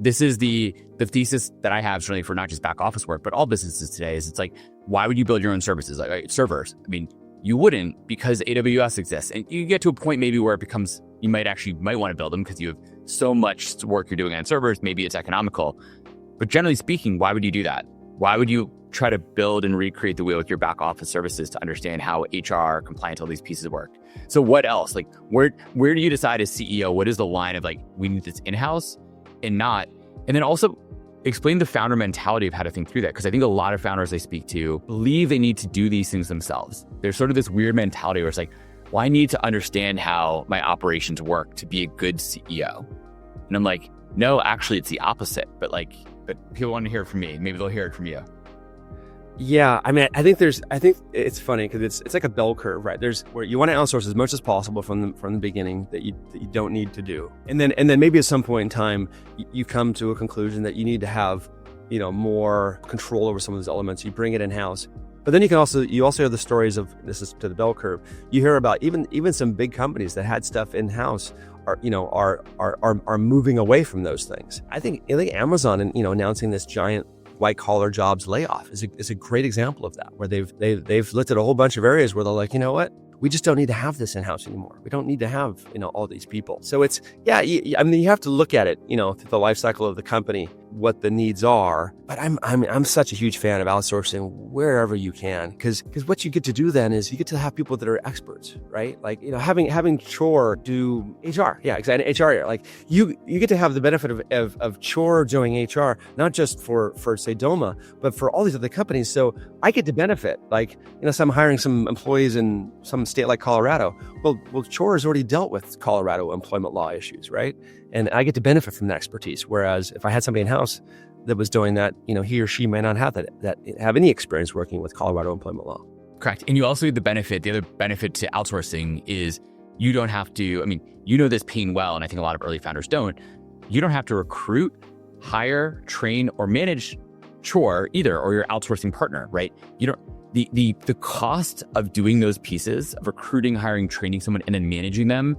this is the thesis that I have certainly for not just back office work, but all businesses today is it's like, why would you build your own services, like servers? I mean, you wouldn't, because AWS exists. And you get to a point maybe where it becomes, you might want to build them because you have so much work you're doing on servers. Maybe it's economical. But generally speaking, why would you do that? Why would you try to build and recreate the wheel with your back office services to understand how HR, compliance, all these pieces work? So what else? Like, where do you decide as CEO, what is the line of like, we need this in-house and not? And then also explain the founder mentality of how to think through that. Because I think a lot of founders I speak to believe they need to do these things themselves. There's sort of this weird mentality where it's like, well, I need to understand how my operations work to be a good CEO. And I'm like, no, actually it's the opposite. But people want to hear it from me. Maybe they'll hear it from you. Yeah, I mean, I think it's funny because it's like a bell curve, right? There's where you want to outsource as much as possible from the beginning that you don't need to do, and then maybe at some point in time you come to a conclusion that you need to have more control over some of those elements. You bring it in house, but then you also hear the stories of, this is to the bell curve. You hear about even some big companies that had stuff in house are moving away from those things. I think Amazon and announcing this giant white collar jobs layoff is a great example of that, where they've looked at a whole bunch of areas where they're like, you know what, we just don't need to have this in house anymore. We don't need to have all these people. So it's you have to look at it through the life cycle of the company, what the needs are. But I'm such a huge fan of outsourcing wherever you can, because what you get to do then is you get to have people that are experts, right? Like having Chore do HR, yeah, exactly, HR. Like you get to have the benefit of Chore doing HR, not just for say Doma, but for all these other companies. So I get to benefit. Like so I'm hiring some employees in some state like Colorado. Well, Chore has already dealt with Colorado employment law issues, right? And I get to benefit from that expertise. Whereas if I had somebody in house that was doing that, he or she may not have have any experience working with Colorado employment law. Correct. And you also get the other benefit to outsourcing is you don't have to, this pain well, and I think a lot of early founders don't. You don't have to recruit, hire, train, or manage Chore either, or your outsourcing partner, right? You don't. The cost of doing those pieces of recruiting, hiring, training someone, and then managing them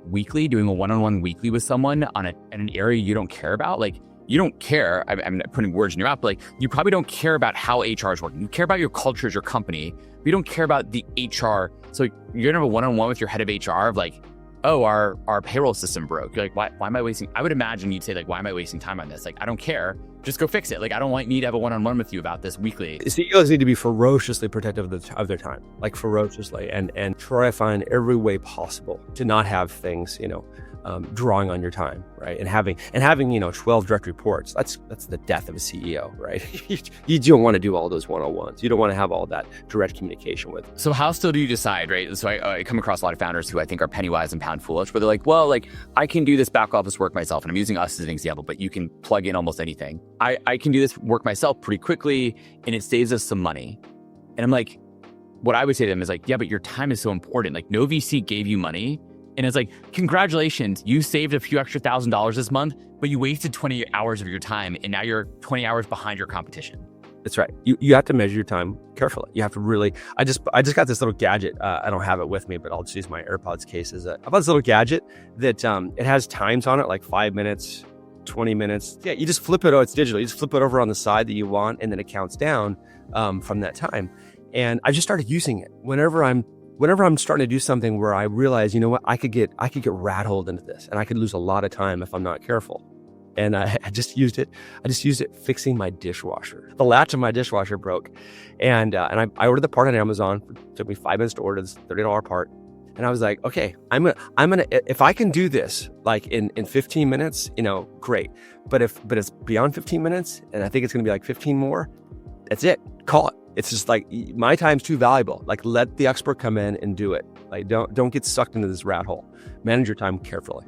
weekly, doing a one-on-one weekly with someone in an area you don't care about, like you don't care. I'm not putting words in your mouth, but like you probably don't care about how HR is working. You care about your culture as your company. But you don't care about the HR. So you're gonna have a one-on-one with your head of HR of like, oh, our payroll system broke. You're like, why am I wasting? I would imagine you'd say like, why am I wasting time on this? Like, I don't care. Just go fix it. Like, I don't want me to have a one-on-one with you about this weekly. CEOs need to be ferociously protective of their time, like ferociously, and try to find every way possible to not have things, drawing on your time, right? And having 12 direct reports. That's the death of a CEO, right? You don't want to do all those one-on-ones. You don't want to have all that direct communication with. So how still do you decide, right? So I come across a lot of founders who I think are penny wise and pound foolish, where they're like, well, like I can do this back office work myself, and I'm using us as an example, but you can plug in almost anything. I can do this work myself pretty quickly, and it saves us some money. And I'm like, what I would say to them is like, yeah, but your time is so important. Like no VC gave you money. And it's like, congratulations, you saved a few extra $1,000s this month, but you wasted 20 hours of your time, and now you're 20 hours behind your competition. That's right. You have to measure your time carefully. You have to really. I just got this little gadget. I don't have it with me, but I'll just use my AirPods case. I bought this little gadget that it has times on it, like 5 minutes, 20 minutes. Yeah, you just flip it. Oh, it's digital. You just flip it over on the side that you want, and then it counts down from that time. And I just started using it whenever I'm starting to do something where I realize, I could get rat-holed into this, and I could lose a lot of time if I'm not careful. And I just used it. Fixing my dishwasher. The latch of my dishwasher broke, and I ordered the part on Amazon. It took me 5 minutes to order this $30 part. And I was like, okay, I'm gonna if I can do this like in 15 minutes, great. But it's beyond 15 minutes, and I think it's gonna be like 15 more, that's it. Call it. It's just like, my time's too valuable. Like, let the expert come in and do it. Like, don't get sucked into this rat hole. Manage your time carefully.